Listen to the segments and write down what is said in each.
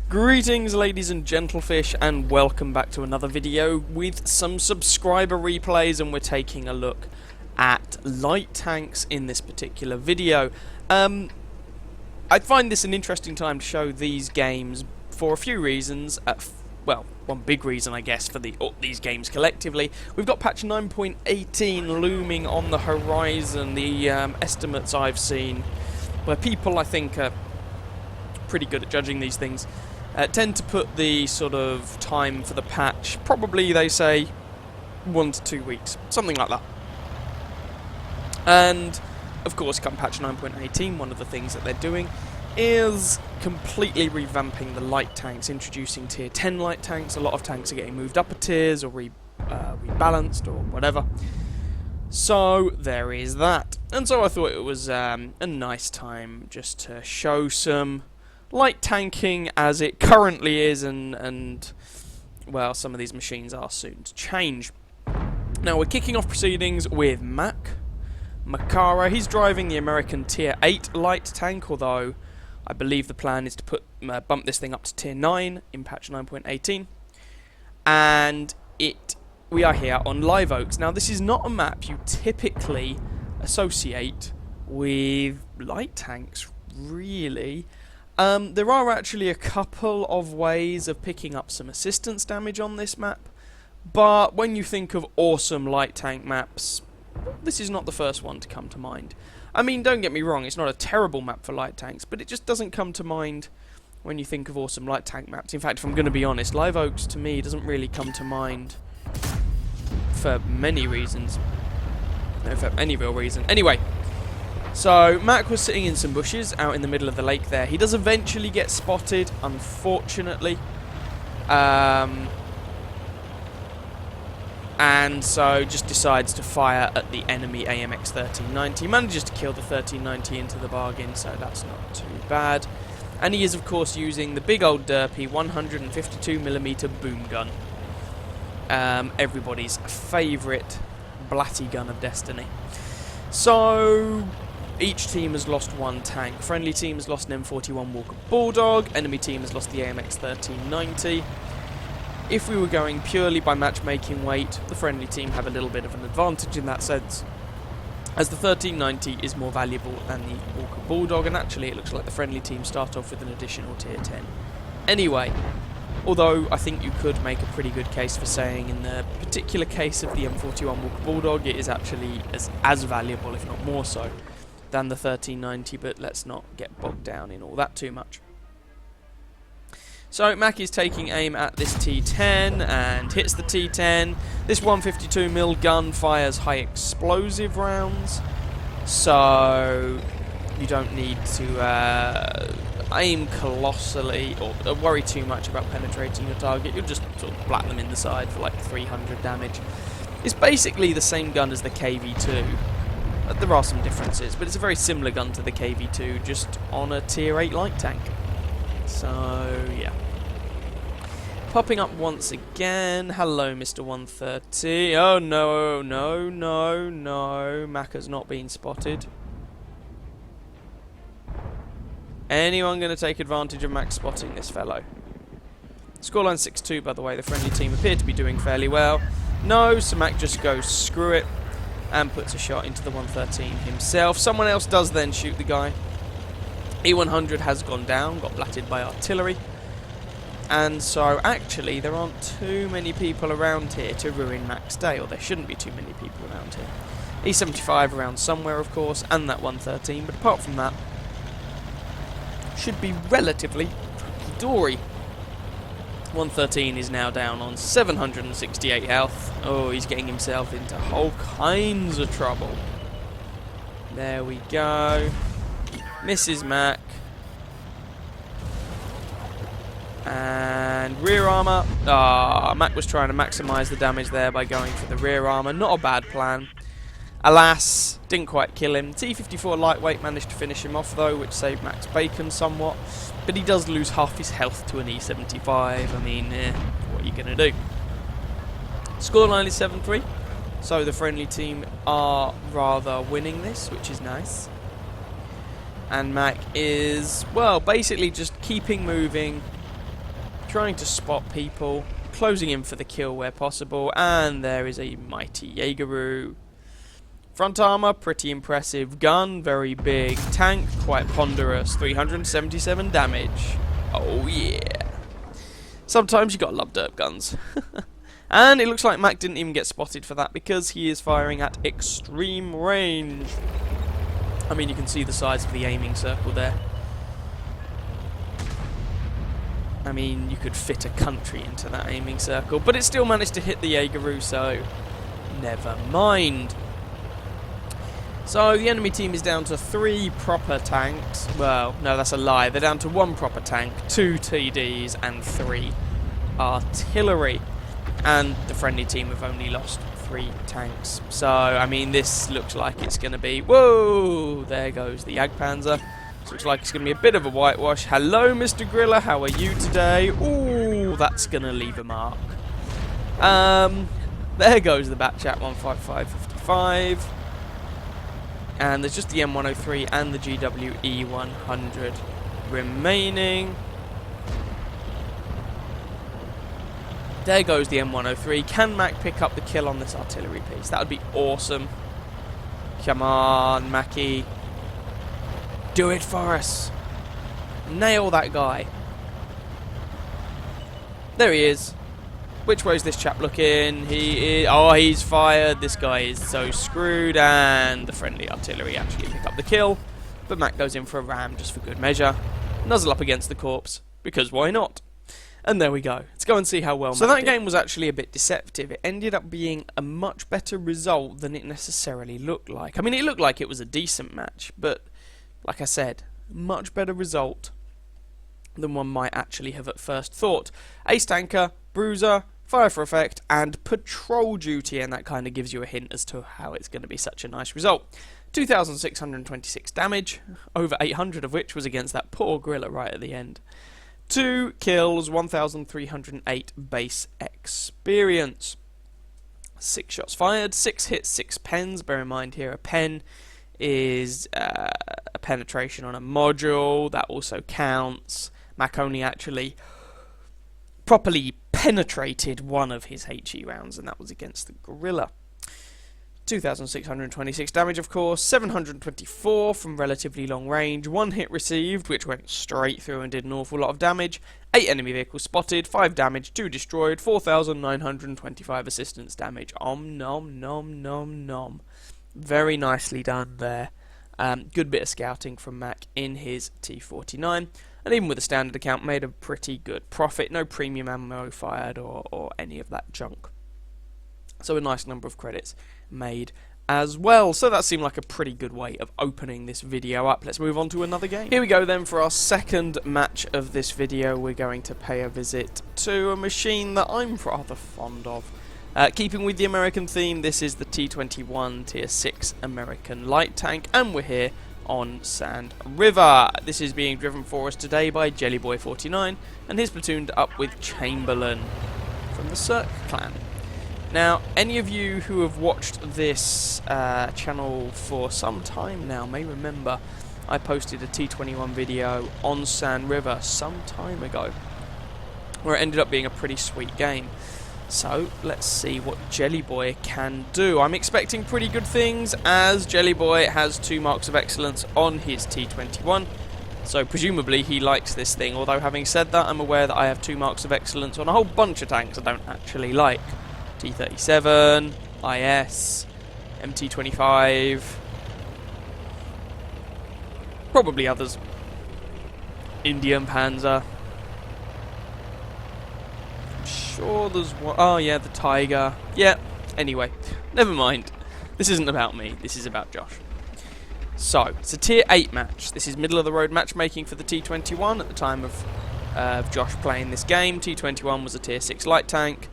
Greetings ladies and gentlefish, and welcome back to another video with some subscriber replays, and we're taking a look at light tanks in this particular video. I find this an interesting time to show these games for a few reasons. Well, one big reason I guess for these games collectively. We've got patch 9.18 looming on the horizon. The estimates I've seen, where people I think are pretty good at judging these things, tend to put the sort of time for the patch, probably they say 1 to 2 weeks, something like that. And of course, come patch 9.18, one of the things that they're doing is completely revamping the light tanks, introducing tier 10 light tanks. A lot of tanks are getting moved up a tiers or rebalanced or whatever. So there is that. And so I thought it was a nice time just to show some light tanking as it currently is, and well, some of these machines are soon to change. Now we're kicking off proceedings with Makara. He's driving the American tier 8 light tank, although I believe the plan is to bump this thing up to tier 9 in patch 9.18. And we are here on Live Oaks. Now this is not a map you typically associate with light tanks, really. There are actually a couple of ways of picking up some assistance damage on this map, but when you think of awesome light tank maps, this is not the first one to come to mind. I mean, don't get me wrong, it's not a terrible map for light tanks, but it just doesn't come to mind when you think of awesome light tank maps. In fact, if I'm going to be honest, Live Oaks to me doesn't really come to mind for many reasons. No, for any real reason. Anyway, so Mac was sitting in some bushes out in the middle of the lake there. He does eventually get spotted, unfortunately. And so just decides to fire at the enemy AMX 1390. Manages to kill the 1390 into the bargain, so that's not too bad. And he is of course using the big old derpy 152mm boom gun. Everybody's favourite blatty gun of destiny. So each team has lost one tank. Friendly team has lost an M41 Walker Bulldog. Enemy team has lost the AMX 1390. If we were going purely by matchmaking weight, the friendly team have a little bit of an advantage in that sense, as the 1390 is more valuable than the Walker Bulldog, and actually it looks like the friendly team start off with an additional tier 10. Anyway, although I think you could make a pretty good case for saying in the particular case of the M41 Walker Bulldog, it is actually as valuable, if not more so, than the 1390, but let's not get bogged down in all that too much. So Mac is taking aim at this T10 and hits the T10. This 152mm gun fires high explosive rounds, so you don't need to aim colossally or worry too much about penetrating your target. You'll just sort of blat them in the side for like 300 damage. It's basically the same gun as the KV2. There are some differences, but it's a very similar gun to the KV2, just on a tier 8 light tank. So, yeah. Popping up once again. Hello, Mr. 130. Oh, no, no, no, no. Mac has not been spotted. Anyone going to take advantage of Mac spotting this fellow? Scoreline 6-2, by the way. The friendly team appear to be doing fairly well. No, so Mac just goes, screw it, and puts a shot into the 113 himself. Someone else does then shoot the guy. E100 has gone down, got blatted by artillery. And so actually there aren't too many people around here to ruin Mac's day, or there shouldn't be too many people around here. E75 around somewhere of course, and that 113, but apart from that, should be relatively hunky-dory. 113 is now down on 768 health. Oh, he's getting himself into all kinds of trouble. There we go. Misses Mac. And rear armour. Mac was trying to maximise the damage there by going for the rear armour. Not a bad plan. Alas, didn't quite kill him. T54 lightweight managed to finish him off though, which saved Mac's bacon somewhat. But he does lose half his health to an E75. I mean, what are you going to do? Scoreline is 7-3. So the friendly team are rather winning this, which is nice. And Mac is, well, basically just keeping moving, trying to spot people, closing in for the kill where possible, and there is a mighty Jaegeru. Front armour, pretty impressive. Gun, very big. Tank, quite ponderous. 377 damage. Oh yeah. Sometimes you gotta love derp guns. And it looks like Mac didn't even get spotted for that because he is firing at extreme range. I mean, you can see the size of the aiming circle there. I mean, you could fit a country into that aiming circle, but it still managed to hit the Jaegeru, so never mind. So the enemy team is down to 3 proper tanks. Well, no, that's a lie. They're down to 1 proper tank, 2 TDs, and 3 artillery. And the friendly team have only lost 3 tanks. So, I mean, this looks like it's going to be... Whoa! There goes the Jagdpanzer. This looks like it's going to be a bit of a whitewash. Hello, Mr. Griller. How are you today? Ooh, that's going to leave a mark. There goes the Batchat 15555. And there's just the M103 and the GWE 100 remaining. There goes the M103. Can Mac pick up the kill on this artillery piece? That would be awesome. Come on, Mackie. Do it for us. Nail that guy. There he is. Which way is this chap looking? He is... Oh, he's fired. This guy is so screwed. And the friendly artillery actually pick up the kill. But Mac goes in for a ram just for good measure. Nuzzle up against the corpse. Because why not? And there we go. Let's go and see how well So Mac did. Game was actually a bit deceptive. It ended up being a much better result than it necessarily looked like. I mean, it looked like it was a decent match. But, like I said, much better result than one might actually have at first thought. Ace Tanker, Bruiser, Fire for Effect, and Patrol Duty, and that kind of gives you a hint as to how it's going to be such a nice result. 2,626 damage, over 800 of which was against that poor Gorilla right at the end. 2 kills, 1,308 base experience. 6 shots fired, 6 hits, 6 pens. Bear in mind here a pen is a penetration on a module. That also counts. Mac only actually properly penetrated one of his HE rounds, and that was against the Gorilla. 2,626 damage, of course, 724 from relatively long range, 1 hit received, which went straight through and did an awful lot of damage, 8 enemy vehicles spotted, 5 damage, 2 destroyed, 4,925 assistance damage. Om nom nom nom nom. Very nicely done there. Good bit of scouting from Mac in his T49, and even with a standard account made a pretty good profit. No premium ammo fired or any of that junk. So a nice number of credits made as well. So that seemed like a pretty good way of opening this video up. Let's move on to another game. Here we go then for our second match of this video. We're going to pay a visit to a machine that I'm rather fond of. Keeping with the American theme, this is the T21 Tier 6 American light tank, and we're here on Sand River. This is being driven for us today by Jellyboy49, and he's platooned up with Chamberlain from the Cirque clan. Now, any of you who have watched this channel for some time now may remember I posted a T21 video on Sand River some time ago, where it ended up being a pretty sweet game. So, let's see what Jellyboy can do. I'm expecting pretty good things, as Jellyboy has 2 marks of excellence on his T21. So, presumably, he likes this thing. Although, having said that, I'm aware that I have 2 marks of excellence on a whole bunch of tanks I don't actually like. T37, IS, MT25, probably others. Indian Panzer. Sure there's one. Oh yeah, the Tiger. Yeah, anyway, never mind. This isn't about me, this is about Josh. So, it's a tier 8 match. This is middle of the road matchmaking for the T21 at the time of Josh playing this game. T21 was a tier 6 light tank,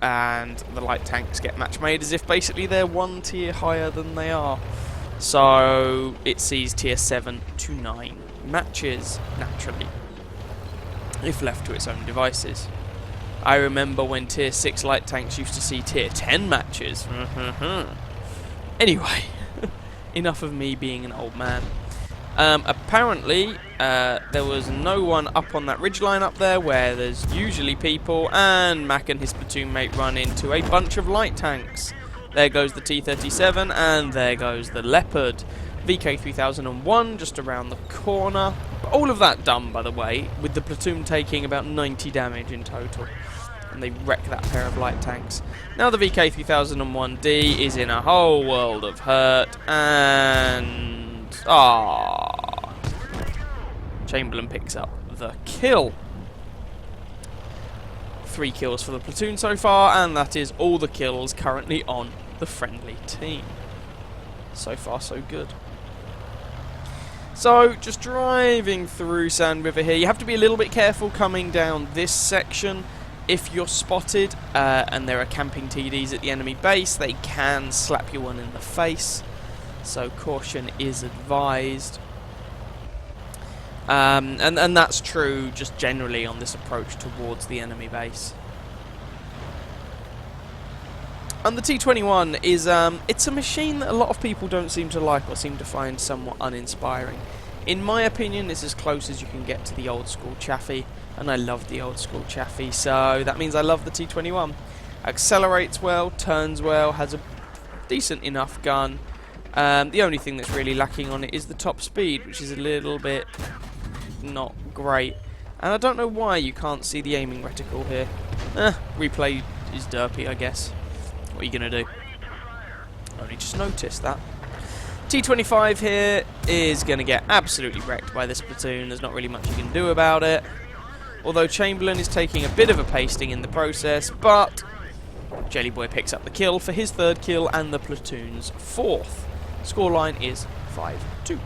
and the light tanks get match made as if basically they're 1 tier higher than they are. So, it sees tier 7 to 9 matches, naturally, if left to its own devices. I remember when tier 6 light tanks used to see tier 10 matches. Anyway, enough of me being an old man. Apparently, there was no one up on that ridgeline up there where there's usually people, and Mac and his platoon mate run into a bunch of light tanks. There goes the T37, and there goes the Leopard. VK3001 just around the corner. All of that done, by the way, with the platoon taking about 90 damage in total. And they wreck that pair of light tanks. Now the VK3001D is in a whole world of hurt, and... Chamberlain picks up the kill. 3 kills for the platoon so far, and that is all the kills currently on the friendly team. So far, so good. So, just driving through Sand River here. You have to be a little bit careful coming down this section. If you're spotted and there are camping TDs at the enemy base, they can slap you one in the face. So caution is advised. And that's true just generally on this approach towards the enemy base. And the T21 is, it's a machine that a lot of people don't seem to like or seem to find somewhat uninspiring. In my opinion, it's as close as you can get to the old school Chaffee, and I love the old school Chaffee, so that means I love the T21. Accelerates well, turns well, has a decent enough gun. The only thing that's really lacking on it is the top speed, which is a little bit not great. And I don't know why you can't see the aiming reticle here. Replay is derpy, I guess. What are you going to do? Only just noticed that. T25 here is going to get absolutely wrecked by this platoon. There's not really much you can do about it. Although Chamberlain is taking a bit of a pasting in the process, but Jelly Boy picks up the kill for his 3rd kill and the platoon's 4th. Scoreline is 5-2.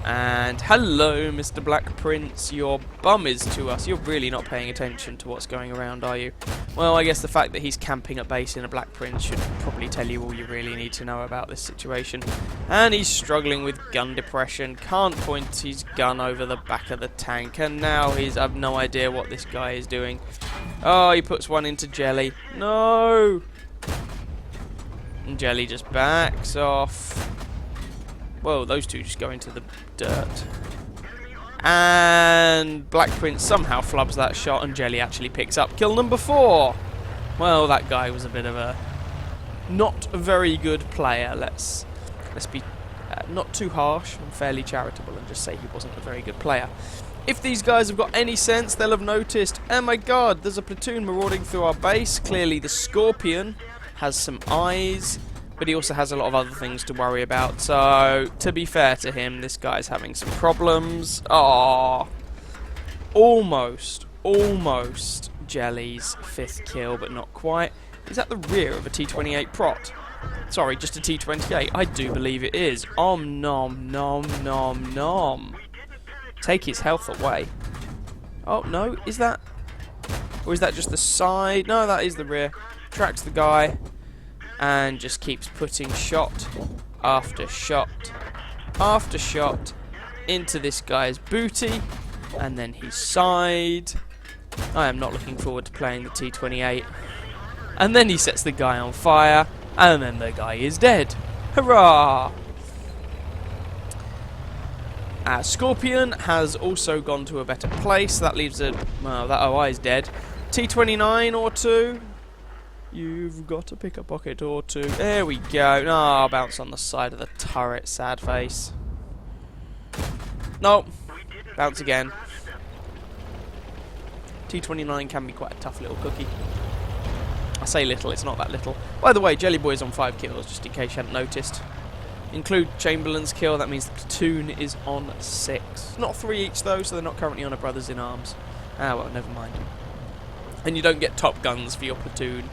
And hello, Mr. Black Prince. Your bum is to us. You're really not paying attention to what's going around, are you? Well, I guess the fact that he's camping at base in a Black Prince should probably tell you all you really need to know about this situation. And he's struggling with gun depression. Can't point his gun over the back of the tank. And now I've no idea what this guy is doing. Oh, he puts one into Jelly. No! And Jelly just backs off. Whoa, those two just go into the dirt. And Black Prince somehow flubs that shot, and Jelly actually picks up kill number 4. Well, that guy was a bit of a not very good player. Let's be not too harsh and fairly charitable and just say he wasn't a very good player. If these guys have got any sense, they'll have noticed, oh my god, there's a platoon marauding through our base. Clearly the Scorpion has some eyes, but he also has a lot of other things to worry about. So, to be fair to him, this guy's having some problems. Oh, almost Jelly's 5th kill, but not quite. Is that the rear of a T28 prot? Sorry, just a T28. I do believe it is. Om nom nom nom nom. Take his health away. Oh, no, is that... Or is that just the side? No, that is the rear. Tracks the guy. And just keeps putting shot after shot after shot into this guy's booty, and then his side. I am not looking forward to playing the T28. And then he sets the guy on fire, and then the guy is dead. Hurrah! Scorpion has also gone to a better place. That leaves a... well, that OI is dead. T29 or 2. You've got to pick a pocket or 2. There we go. Ah, bounce on the side of the turret. Sad face. No. Bounce again. T29 can be quite a tough little cookie. I say little, it's not that little. By the way, Jelly Boy's on 5 kills, just in case you hadn't noticed. Include Chamberlain's kill, that means the platoon is on 6. Not 3 each though, so they're not currently on a Brothers in Arms. Ah, well, never mind. And you don't get top guns for your platoon.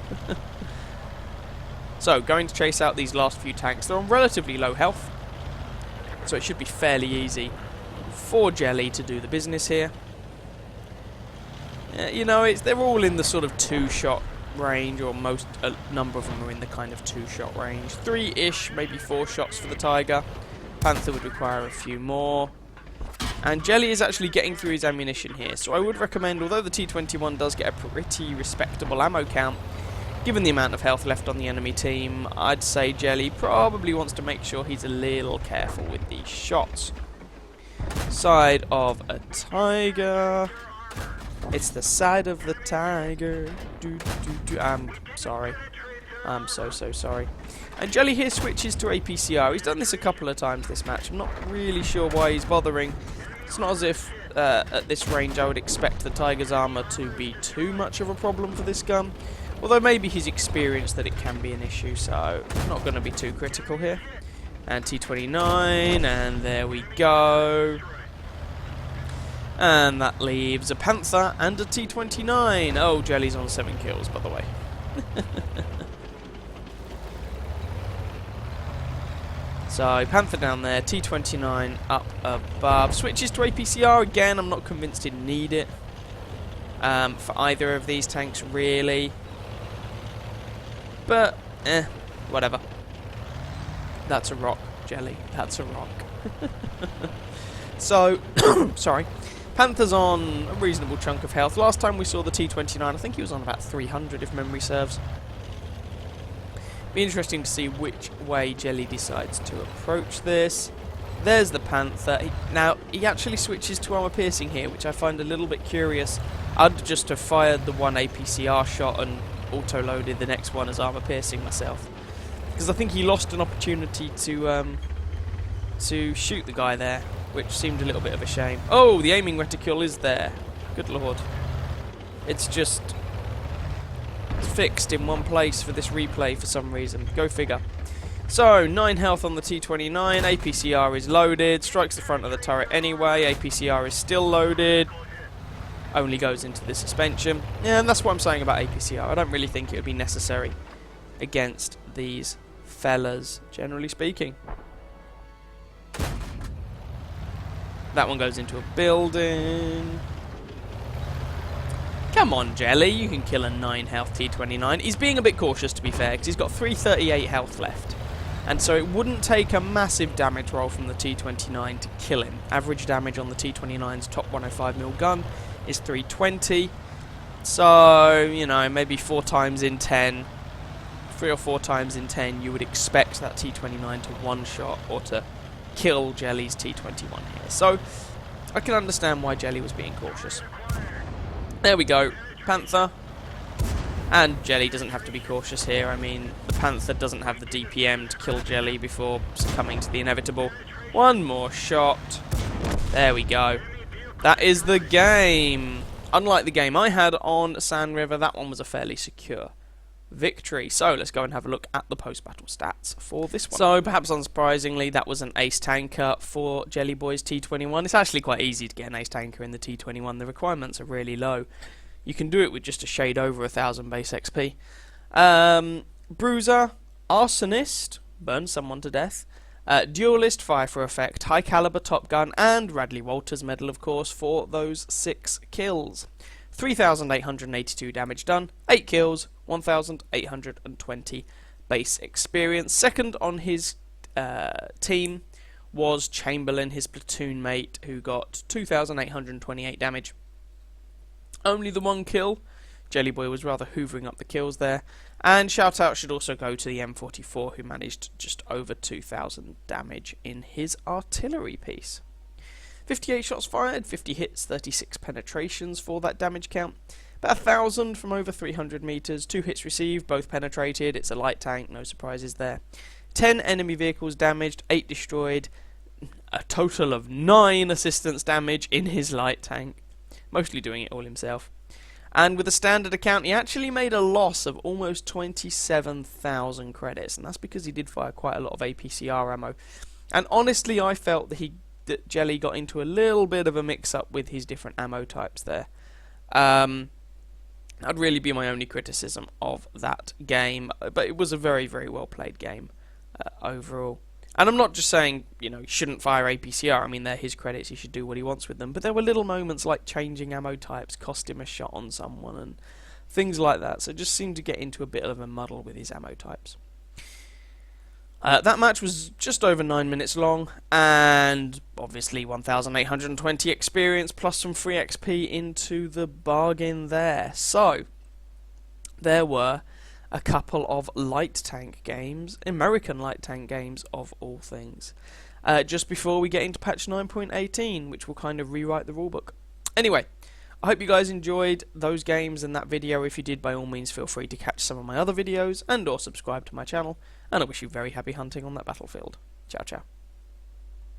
So, going to chase out these last few tanks. They're on relatively low health, so it should be fairly easy for Jelly to do the business here. You know, they're all in the sort of 2-shot range, or a number of them are in the kind of 2-shot range. 3-ish, maybe 4 shots for the Tiger. Panther would require a few more. And Jelly is actually getting through his ammunition here, so I would recommend, although the T21 does get a pretty respectable ammo count, Given the amount of health left on the enemy team, I'd say Jelly probably wants to make sure he's a little careful with these shots. Side of a tiger. It's the side of the tiger. I'm sorry. I'm so sorry. And Jelly here switches to APCR. He's done this a couple of times this match. I'm not really sure why he's bothering. It's not as if at this range I would expect the Tiger's armor to be too much of a problem for this gun. Although maybe he's experienced that it can be an issue, so I'm not going to be too critical here. And T29, and there we go. And that leaves a Panther and a T29. Oh, Jelly's on 7 kills, by the way. So, Panther down there, T29 up above. Switches to APCR again. I'm not convinced he'd need it for either of these tanks, really. But, whatever. That's a rock, Jelly. That's a rock. So, sorry. Panther's on a reasonable chunk of health. Last time we saw the T29, I think he was on about 300 if memory serves. Be interesting to see which way Jelly decides to approach this. There's the Panther. Now, he actually switches to armor piercing here, which I find a little bit curious. I'd just have fired the one APCR shot and auto-loaded the next one as armor piercing myself. Because I think he lost an opportunity to shoot the guy there, which seemed a little bit of a shame. Oh, the aiming reticule is there. Good lord. It's just fixed in one place for this replay for some reason. Go figure. So, 9 health on the T29. APCR is loaded. Strikes the front of the turret anyway. APCR is still loaded. Only goes into the suspension. Yeah, and that's what I'm saying about APCR. I don't really think it would be necessary against these fellas, generally speaking. That one goes into a building. Come on, Jelly, you can kill a 9 health T29. He's being a bit cautious, to be fair, because he's got 338 health left. And so it wouldn't take a massive damage roll from the T29 to kill him. Average damage on the T29's top 105mm gun is 320. So, you know, maybe 4 times in 10, 3 or 4 times in 10, you would expect that T29 to one-shot or to kill Jelly's T21 here. So, I can understand why Jelly was being cautious. There we go, Panther. And Jelly doesn't have to be cautious here. I mean, the Panther doesn't have the DPM to kill Jelly before succumbing to the inevitable. One more shot. There we go. That is the game. Unlike the game I had on Sand River, that one was a fairly secure victory. So let's go and have a look at the post-battle stats for this one. So perhaps unsurprisingly, that was an ace tanker for Jelly Boy's T21. It's actually quite easy to get an ace tanker in the T21. The requirements are really low. You can do it with just a shade over 1000 base XP. Bruiser, Arsonist, burn someone to death. Duelist, fire for effect, high caliber top gun, and Radley Walters medal, of course, for those 6 kills. 3,882 damage done, 8 kills, 1,820 base experience. Second on his team was Chamberlain, his platoon mate, who got 2,828 damage. Only the 1 kill. Jelly Boy was rather hoovering up the kills there. And shout out should also go to the M44, who managed just over 2,000 damage in his artillery piece. 58 shots fired, 50 hits, 36 penetrations for that damage count. About 1,000 from over 300 meters, 2 hits received, both penetrated. It's a light tank, no surprises there. 10 enemy vehicles damaged, 8 destroyed, a total of 9 assistance damage in his light tank. Mostly doing it all himself. And with a standard account, he actually made a loss of almost 27,000 credits, and that's because he did fire quite a lot of APCR ammo. And honestly, I felt that Jelly got into a little bit of a mix-up with his different ammo types there. That'd really be my only criticism of that game, but it was a very, very well played game overall. And I'm not just saying, you know, he shouldn't fire APCR. I mean, they're his credits. He should do what he wants with them. But there were little moments like changing ammo types cost him a shot on someone and things like that. So it just seemed to get into a bit of a muddle with his ammo types. That match was just over 9 minutes long, and obviously 1,820 experience plus some free XP into the bargain there. So, there were a couple of light tank games, American light tank games of all things, just before we get into patch 9.18, which will kind of rewrite the rulebook. Anyway, I hope you guys enjoyed those games and that video. If you did, by all means feel free to catch some of my other videos and or subscribe to my channel, and I wish you very happy hunting on that battlefield. Ciao ciao.